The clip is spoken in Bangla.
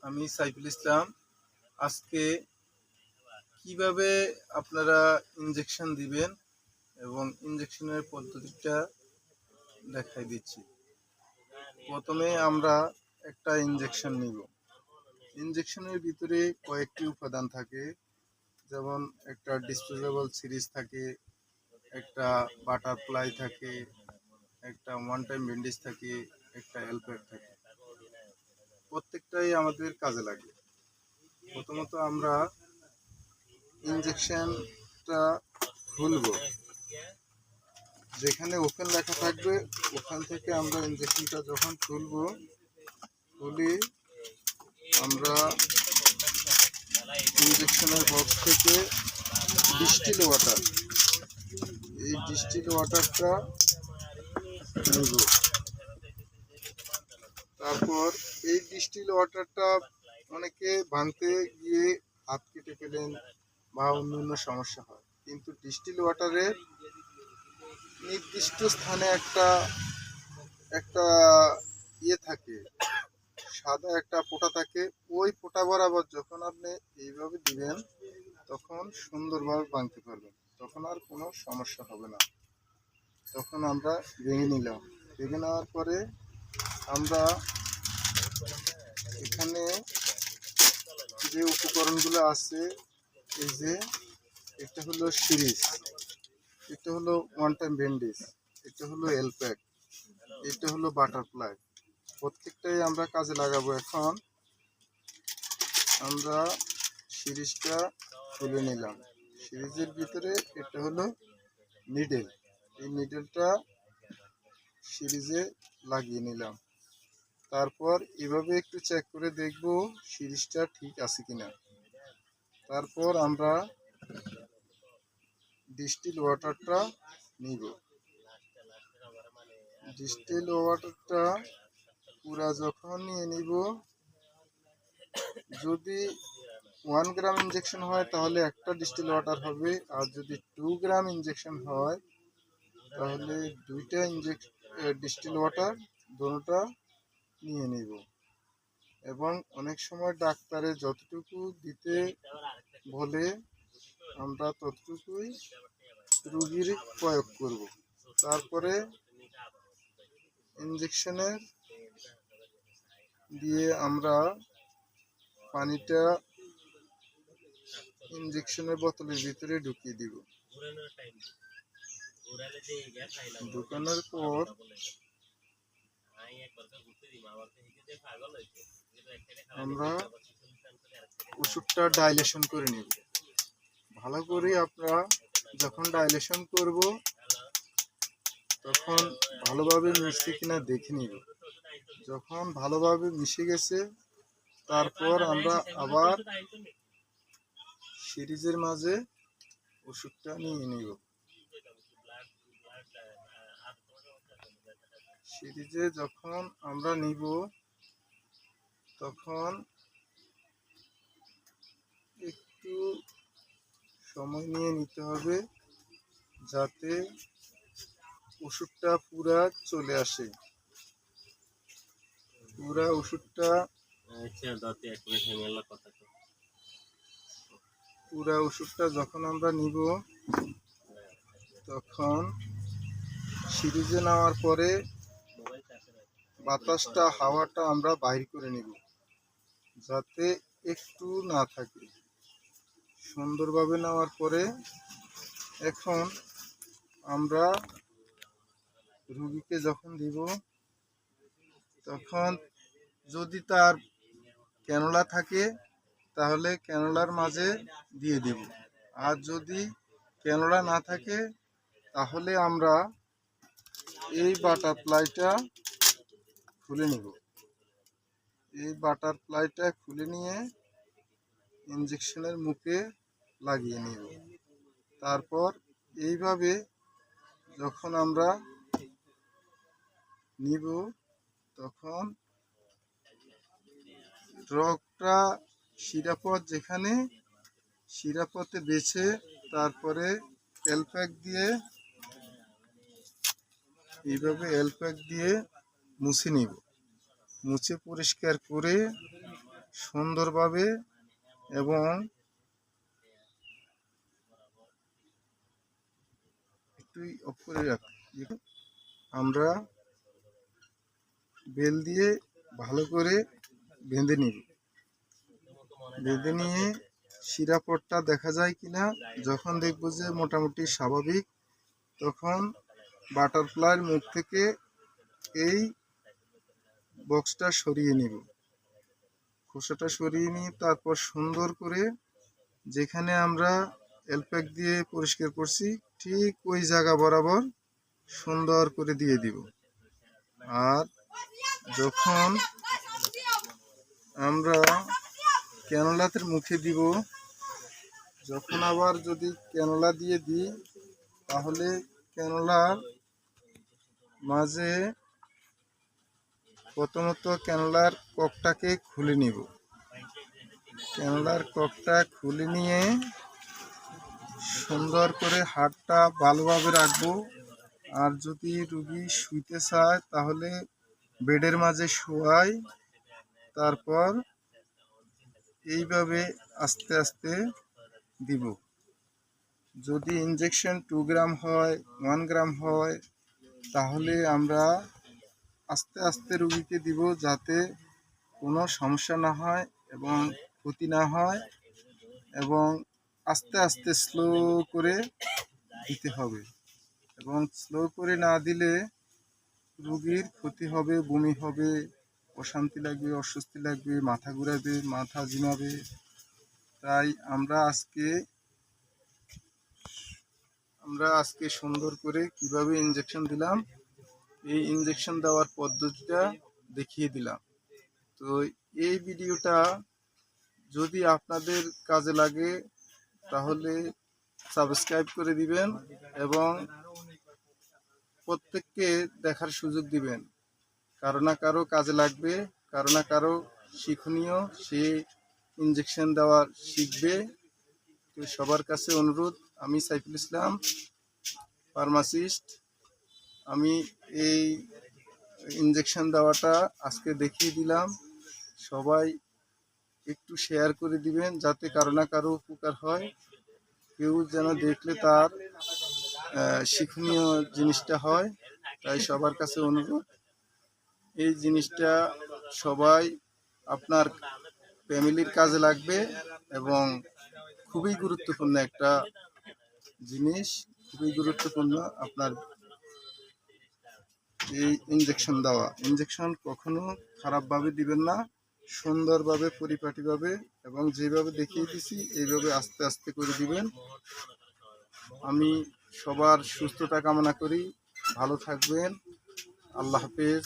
আমি সাইফুল ইসলাম। আজকে কিভাবে আপনারা ইনজেকশন দিবেন এবং ইনজেকশনের পদ্ধতিটা দেখাই দিচ্ছি। প্রথমে আমরা একটা ইনজেকশন নিব। ইনজেকশনের ভিতরে কয়েকটি উপাদান থাকে, যেমন একটা ডিসপোজেবল সিরিজ থাকে, একটা বাটারফ্লাই থাকে, একটা ওয়ান টাইম ব্যান্ডেজ থাকে, একটা এলপ্যাক থাকে। প্রত্যেকটাই আমাদের কাজে লাগে। প্রথমত আমরা ইনজেকশনটা খুলবো, যেখানে ওপেন লেখা থাকবে ওখান থেকে আমরা ইনজেকশনটা যখন খুলবো, খুলে আমরা ইনজেকশনের বক্স থেকে ডিস্টিল ওয়াটার, এই ডিস্টিল ওয়াটারটা নেব। তারপর এই ডিস্টিল ওয়াটারটা অনেকে ভাঙতে গিয়ে হাত কেটে ফেলেন বা অন্য সমস্যা হয়, কিন্তু ডিস্টিল ওয়াটারের নির্দিষ্ট স্থানে একটা একটা ইয়ে থাকে, সাদা একটা ফোঁটা থাকে। ওই ফোঁটা বরাবর যখন আপনি এইভাবে দিবেন তখন সুন্দরভাবে ভাঙতে পারবেন, তখন আর কোনো সমস্যা হবে না। তখন আমরা ভেঙে নিলাম। ভেঙে নেওয়ার পরে আমরা এখানে যে উপকরণগুলো আছে, এই যে এটা হলো সিরিজ, এটা হলো ওয়ান টাইম ব্যান্ডেজ, এটা হলো এলপ্যাক, এটা হলো বাটারফ্লাই। প্রত্যেকটাই আমরা কাজে লাগাবো। এখন আমরা সিরিজটা খুলে নিলাম। সিরিজের ভিতরে এটা হলো নিডেল, এই নিডেলটা সিরিজে লাগিয়ে নিলাম। তারপর এভাবে একটু চেক করে দেখব সিরিজটা ঠিক আছে কিনা। তারপর আমরা ডিস্টিল ওয়াটারটা নিব। ডিস্টিল ওয়াটারটা পুরা যখন নিয়ে নিব, যদি 1 গ্রাম ইনজেকশন হয় তাহলে একটা ডিস্টিল ওয়াটার হবে, আর যদি 2 গ্রাম ইনজেকশন হয় তাহলে দুইটা ডিস্টিল ওয়াটার দুটোটা নিয়ে নিব। এবং অনেক সময় ডাক্তারে যতটুকু দিতে বলে আমরা ততটুকুই রুগীর প্রয়োগ করব। তারপরে ইনজেকশনের দিয়ে আমরা পানিটা ইনজেকশনের বোতলের ভিতরে ঢুকিয়ে দিব। ঢুকানোর পর আমরা ওষুধটা ডাইলেশন করে নিব। ভালো করে আপনারা যখন ডাইলেশন করব তখন ভালোভাবে মিশছে কিনা দেখে নিব। যখন ভালোভাবে মিশে গেছে তারপর আমরা আবার সিরিজের মাঝে ওষুধটা নিয়ে নিব। সিরিজে যখন আমরা নিব তখন একটু সময় নিয়ে নিতে হবে, যাতে ওষুধটা পুরা চলে আসে। পুরা ওষুধটা যখন আমরা নিব তখন সিরিজে নেওয়ার পরে বাতাসটা, হাওয়াটা আমরা বাইর করে নিব, যাতে একটু না থাকে। সুন্দরভাবে নেওয়ার পরে এখন আমরা রুগীকে যখন দিব তখন যদি তার ক্যানুলা থাকে তাহলে ক্যানুলার মাঝে দিয়ে দেব, আর যদি ক্যানুলা না থাকে তাহলে আমরা এই বাটারফ্লাইটা খুলে নিব। এই বাটারফ্লাইটা খুলে নিয়ে ইনজেকশনের মুখে লাগিয়ে নিব। তারপর এইভাবে যখন আমরা নিব তখন রগটা শিরাপথ, যেখানে শিরাপথে বেছে তারপরে এলপ্যাক দিয়ে এইভাবে এলপ্যাক দিয়ে মুছে নিব। মুছে পরিষ্কার করে সুন্দরভাবে এবং একটু অফ করে আমরা বেল দিয়ে ভালো করে বেঁধে নিব। বেঁধে নিয়ে শিরাপটটা দেখা যায় কিনা, যখন দেখব যে মোটামুটি স্বাভাবিক, তখন বাটারফ্লাইয়ের মুখ থেকে এই বক্সটা সরিয়ে নিব। খোসাটা সরিয়ে নিয়ে তারপর সুন্দর করে যেখানে আমরা এলপ্যাক দিয়ে পরিষ্কার করছি ঠিক ওই জায়গা বরাবর সুন্দর করে দিয়ে দিব। আর যখন আমরা ক্যানোলাতের মুখে দিব, যখন আবার যদি ক্যানোলা দিয়ে দিই, তাহলে ক্যানোলার মাঝে প্রথমত ক্যানোলার ককটাকে খুলে নিব। ক্যানোলার ককটা খুলে নিয়ে সুন্দর করে হাতটা ভালোভাবে রাখবো। আর যদি রুগী শুইতে চায় তাহলে বেডের মাঝে শোয়াই, তারপর এইভাবে আস্তে আস্তে দিব। যদি ইনজেকশন 2 গ্রাম হয়, 1 গ্রাম হয়, তাহলে আমরা আস্তে আস্তে রুগীকে দিব, যাতে কোনো সমস্যা না হয় এবং ক্ষতি না হয়, এবং আস্তে আস্তে স্লো করে দিতে হবে। এবং স্লো করে না দিলে রুগীর ক্ষতি হবে, বমি হবে, অশান্তি লাগবে, অস্বস্তি লাগবে, মাথা ঘুরাবে, মাথা ঝিমাবে। তাই আমরা আজকে সুন্দর করে কিভাবে ইনজেকশন দিলাম, এই ইনজেকশন দেওয়ার পদ্ধতিটা দেখিয়ে দিলাম। তো এই ভিডিওটা যদি আপনাদের কাজে লাগে তাহলে সাবস্ক্রাইব করে দিবেন এবং প্রত্যেককে দেখার সুযোগ দিবেন। কারো না কারো কাজে লাগবে, কারো না কারো শিক্ষণীয়, সে ইনজেকশন দেওয়ার শিখবে। তো সবার কাছে অনুরোধ, আমি সাইফুল ইসলাম, ফার্মাসিস্ট। আমি এই ইনজেকশন দেওয়াটা আজকে দেখিয়ে দিলাম। সবাই একটু শেয়ার করে দিবেন, যাতে কারো না কারো উপকার হয়। কেউ যেন দেখলে তার শিক্ষণীয় জিনিসটা হয়। তাই সবার কাছে অনুরোধ, এই জিনিসটা সবাই আপনার ফ্যামিলির কাজে লাগবে এবং খুবই গুরুত্বপূর্ণ একটা জিনিস, খুবই গুরুত্বপূর্ণ আপনার এই ইনজেকশন দেওয়া। ইনজেকশন কখনো খারাপভাবে দিবেন না, সুন্দরভাবে, পরিপাটিভাবে এবং যেভাবে দেখিয়ে দিছি এইভাবে আস্তে আস্তে করে দিবেন। আমি সবার সুস্থতা কামনা করি। ভালো থাকবেন। আল্লাহ হাফেজ।